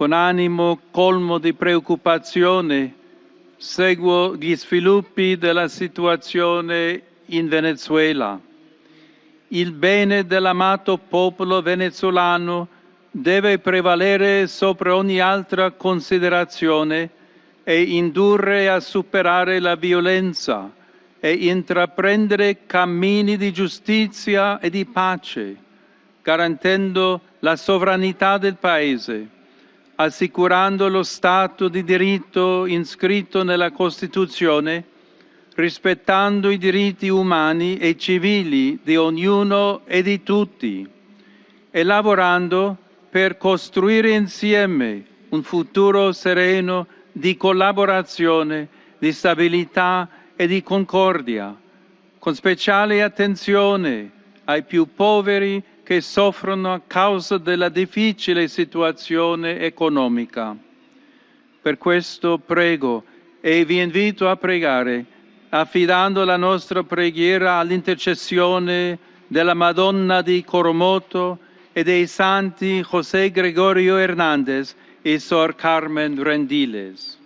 con animo colmo di preoccupazione, seguo gli sviluppi della situazione in Venezuela. Il bene dell'amato popolo venezuelano deve prevalere sopra ogni altra considerazione e indurre a superare la violenza e intraprendere cammini di giustizia e di pace, garantendo la sovranità del Paese, assicurando lo Stato di diritto inscritto nella Costituzione, rispettando i diritti umani e civili di ognuno e di tutti, e lavorando per costruire insieme un futuro sereno di collaborazione, di stabilità e di concordia, con speciale attenzione ai più poveri che soffrono a causa della difficile situazione economica. Per questo prego e vi invito a pregare, affidando la nostra preghiera all'intercessione della Madonna di Coromoto e dei santi José Gregorio Hernández e Sor Carmen Rendiles.